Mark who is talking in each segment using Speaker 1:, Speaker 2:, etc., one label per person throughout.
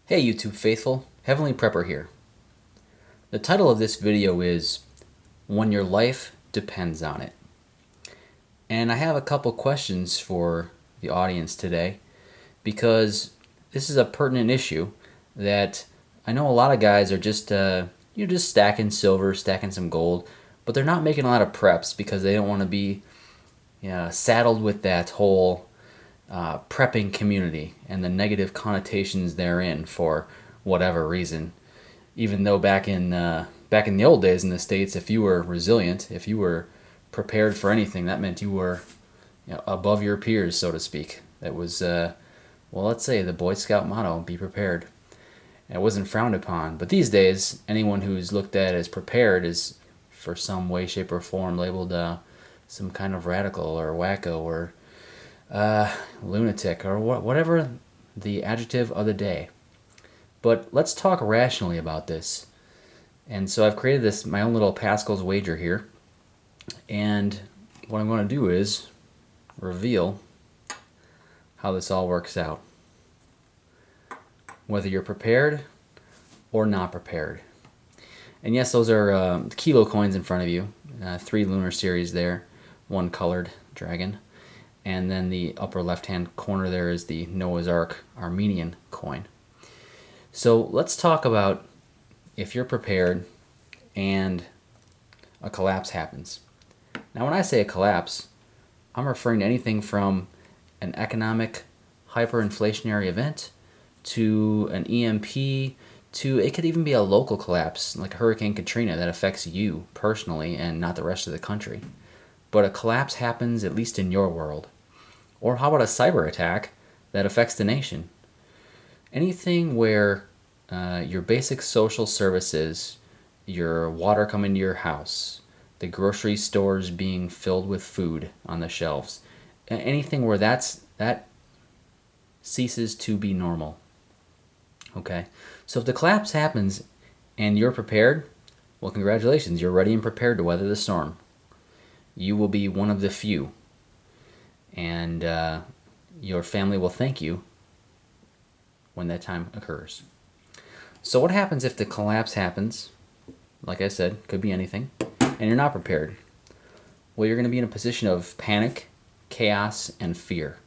Speaker 1: Hey YouTube faithful, Heavenly Prepper here. The title of this video is When Your Life Depends on It. And I have a couple questions for the audience today because this is a pertinent issue that I know a lot of guys are just just stacking silver, stacking some gold, but they're not making a lot of preps because they don't want to be saddled with that whole prepping community and the negative connotations therein for whatever reason. Even though back in the old days in the States, if you were resilient, if you were prepared for anything, that meant you were above your peers, so to speak. That was well, let's say the Boy Scout motto: "Be prepared." And it wasn't frowned upon. But these days, anyone who's looked at as prepared is, for some way, shape, or form, labeled some kind of radical or wacko or lunatic or whatever the adjective of the day. But let's talk rationally about this. And so I've created this my own little Pascal's wager here. And what I'm going to do is reveal how this all works out. Whether you're prepared or not prepared. And yes, those are kilo coins in front of you. 3 lunar series there, 1 colored dragon. And then the upper left-hand corner there is the Noah's Ark Armenian coin. So let's talk about if you're prepared and a collapse happens. Now, when I say a collapse, I'm referring to anything from an economic hyperinflationary event to an EMP to it could even be a local collapse like Hurricane Katrina that affects you personally and not the rest of the country. But a collapse happens at least in your world. Or how about a cyber attack that affects the nation? Anything where your basic social services, your water coming to your house, the grocery stores being filled with food on the shelves, anything where that ceases to be normal. Okay, so if the collapse happens and you're prepared, well, congratulations, you're ready and prepared to weather the storm. You will be one of the few, and your family will thank you when that time occurs. So what happens if the collapse happens? Like I said, could be anything, and you're not prepared. Well, you're going to be in a position of panic, chaos, and fear.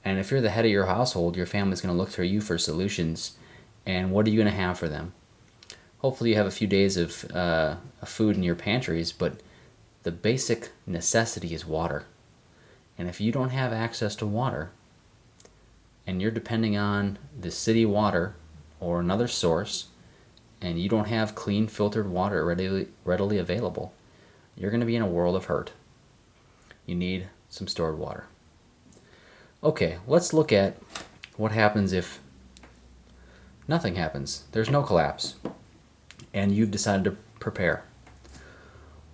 Speaker 1: And if you're the head of your household, your family's going to look to you for solutions. And what are you going to have for them? Hopefully you have a few days of food in your pantries, but the basic necessity is water. And if you don't have access to water, and you're depending on the city water or another source, and you don't have clean filtered water readily available, you're going to be in a world of hurt. You need some stored water. Okay, let's look at what happens if nothing happens. There's no collapse, and you've decided to prepare.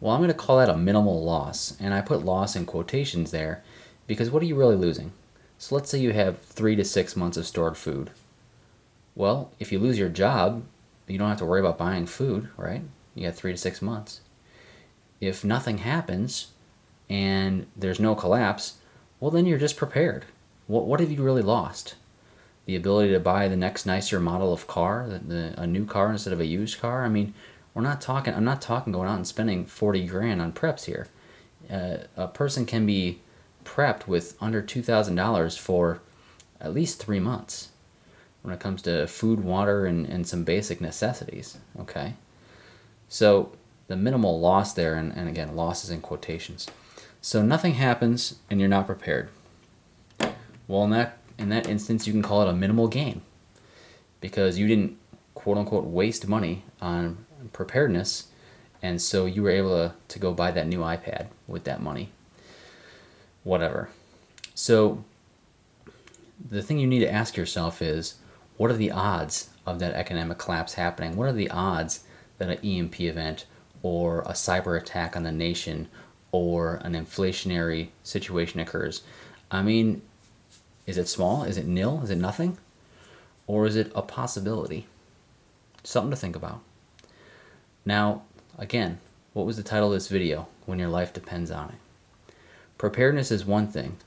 Speaker 1: Well, I'm going to call that a minimal loss, and I put loss in quotations there because what are you really losing? So let's say you have 3 to 6 months of stored food. Well, if you lose your job, you don't have to worry about buying food, right? You got 3 to 6 months. If nothing happens and there's no collapse, well, then you're just prepared. What have you really lost? The ability to buy the next nicer model of car, a new car instead of a used car? I mean, I'm not talking going out and spending 40 grand on preps here. A person can be prepped with under $2,000 for at least 3 months when it comes to food, water, and some basic necessities, okay? So the minimal loss there, and again, loss is in quotations. So nothing happens and you're not prepared. Well, in that instance, you can call it a minimal gain because you didn't, quote unquote, waste money on preparedness, and so you were able to go buy that new iPad with that money. Whatever. So the thing you need to ask yourself is, what are the odds of that economic collapse happening? What are the odds that an EMP event or a cyber attack on the nation or an inflationary situation occurs? I mean, is it small? Is it nil? Is it nothing? Or is it a possibility? Something to think about. Now, again, what was the title of this video? When your life depends on it. Preparedness is one thing,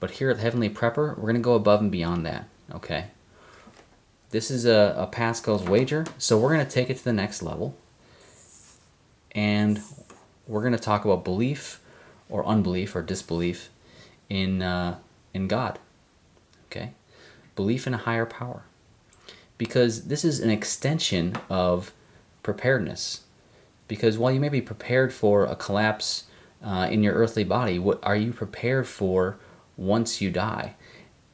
Speaker 1: but here at Heavenly Prepper, we're going to go above and beyond that, okay? this is a Pascal's wager, so we're going to take it to the next level. And we're going to talk about belief or unbelief or disbelief in God. Okay? Belief in a higher power. Because this is an extension of preparedness. Because while you may be prepared for a collapse in your earthly body, what are you prepared for once you die?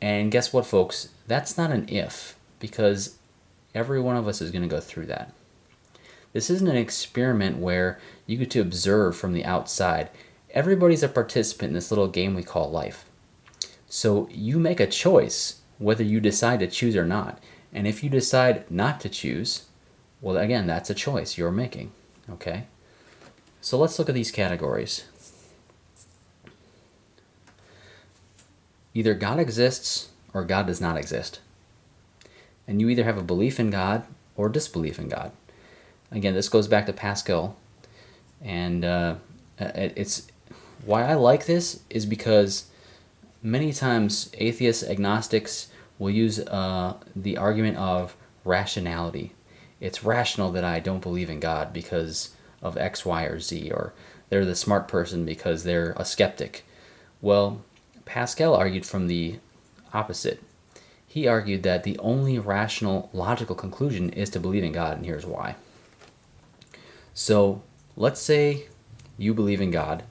Speaker 1: And guess what, folks? That's not an if, because every one of us is going to go through that. This isn't an experiment where you get to observe from the outside. Everybody's a participant in this little game we call life. So you make a choice whether you decide to choose or not. And if you decide not to choose, well, again, that's a choice you're making. Okay? So let's look at these categories. Either God exists or God does not exist. And you either have a belief in God or disbelief in God. Again, this goes back to Pascal. And it's why I like this is because many times atheists, agnostics will use the argument of rationality. It's rational that I don't believe in God because of X, Y, or Z, or they're the smart person because they're a skeptic. Well, Pascal argued from the opposite. He argued that the only rational, logical conclusion is to believe in God, and here's why. So, let's say you believe in God,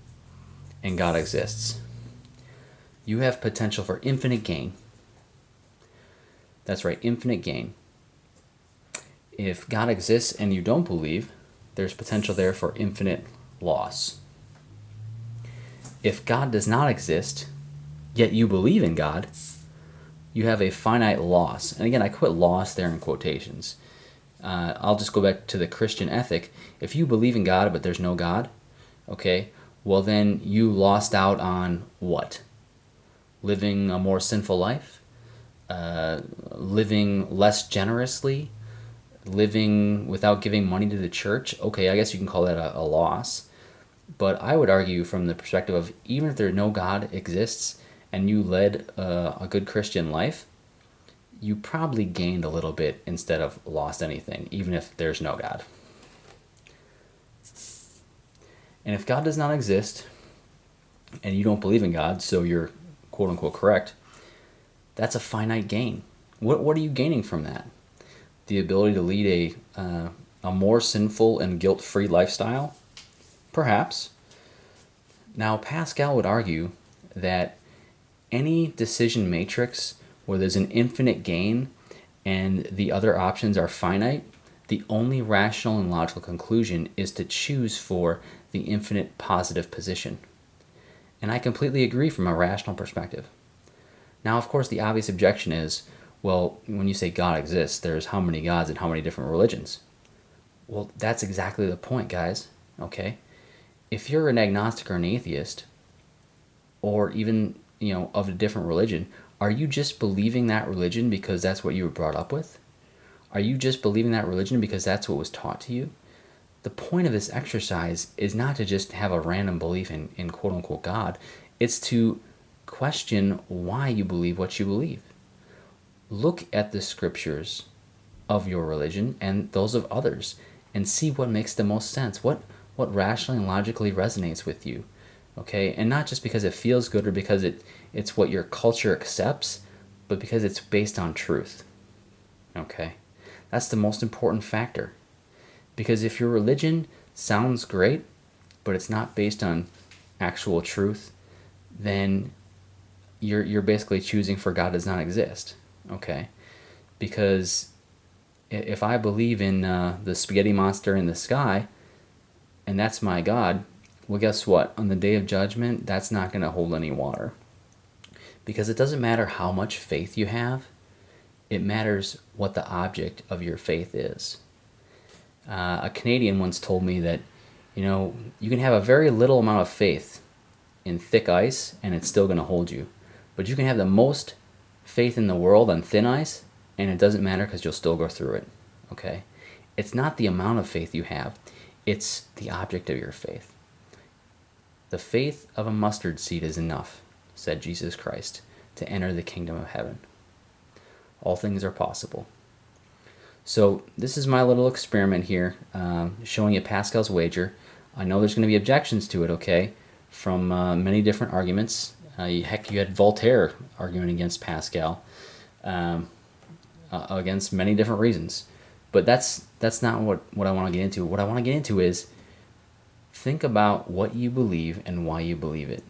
Speaker 1: and God exists. You have potential for infinite gain. That's right, infinite gain. If God exists and you don't believe, there's potential there for infinite loss. If God does not exist, yet you believe in God, you have a finite loss. And again, I put loss there in quotations. I'll just go back to the Christian ethic. If you believe in God but there's no God, okay, well then you lost out on what? Living a more sinful life? Living less generously? Living without giving money to the church? Okay, I guess you can call that a loss. But I would argue from the perspective of even if there no God exists and you led a good Christian life, you probably gained a little bit instead of lost anything, even if there's no God. And if God does not exist, and you don't believe in God, so you're quote-unquote correct, that's a finite gain. What are you gaining from that? The ability to lead a more sinful and guilt-free lifestyle? Perhaps. Now, Pascal would argue that any decision matrix where there's an infinite gain and the other options are finite, the only rational and logical conclusion is to choose for the infinite positive position. And I completely agree from a rational perspective. Now, of course, the obvious objection is, well, when you say God exists, there's how many gods and how many different religions? Well, that's exactly the point, guys, okay? If you're an agnostic or an atheist, or even, of a different religion, are you just believing that religion because that's what you were brought up with? Are you just believing that religion because that's what was taught to you? The point of this exercise is not to just have a random belief in quote-unquote God. It's to question why you believe what you believe. Look at the scriptures of your religion and those of others and see what makes the most sense. What rationally and logically resonates with you. Okay? And not just because it feels good or because it's what your culture accepts, but because it's based on truth. Okay? That's the most important factor. Because if your religion sounds great, but it's not based on actual truth, then you're basically choosing for God does not exist. Okay? Because if I believe in the spaghetti monster in the sky, and that's my God, well, guess what? On the day of judgment, that's not going to hold any water. Because it doesn't matter how much faith you have, it matters what the object of your faith is. A Canadian once told me that, you can have a very little amount of faith in thick ice and it's still going to hold you. But you can have the most faith in the world on thin ice and it doesn't matter because you'll still go through it. Okay? It's not the amount of faith you have, it's the object of your faith. The faith of a mustard seed is enough, said Jesus Christ, to enter the kingdom of heaven. All things are possible. So this is my little experiment here, showing you Pascal's wager. I know there's going to be objections to it, okay, from many different arguments. Heck, you had Voltaire arguing against Pascal, against many different reasons. But that's not what I want to get into. What I want to get into is think about what you believe and why you believe it.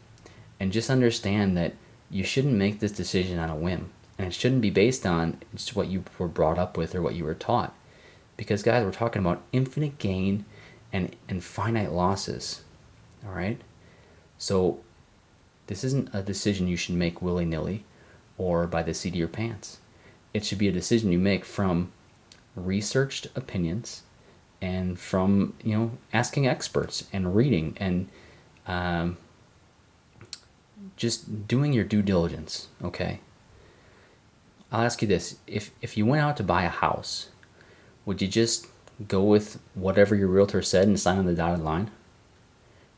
Speaker 1: And just understand that you shouldn't make this decision on a whim. And it shouldn't be based on just what you were brought up with or what you were taught. Because, guys, we're talking about infinite gain and finite losses. All right? So, this isn't a decision you should make willy nilly or by the seat of your pants. It should be a decision you make from researched opinions and from asking experts and reading and just doing your due diligence. Okay, I'll ask you this: if you went out to buy a house, would you just go with whatever your realtor said and sign on the dotted line,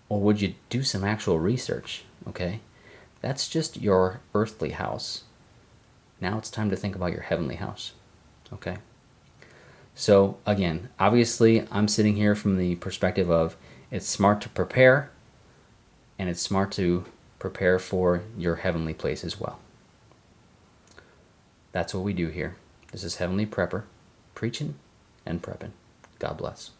Speaker 1: or would you do some actual research? Okay, that's just your earthly house. Now it's time to think about your heavenly house. Okay. So again, obviously I'm sitting here from the perspective of it's smart to prepare, and it's smart to prepare for your heavenly place as well. That's what we do here. This is Heavenly Prepper, preaching and prepping. God bless.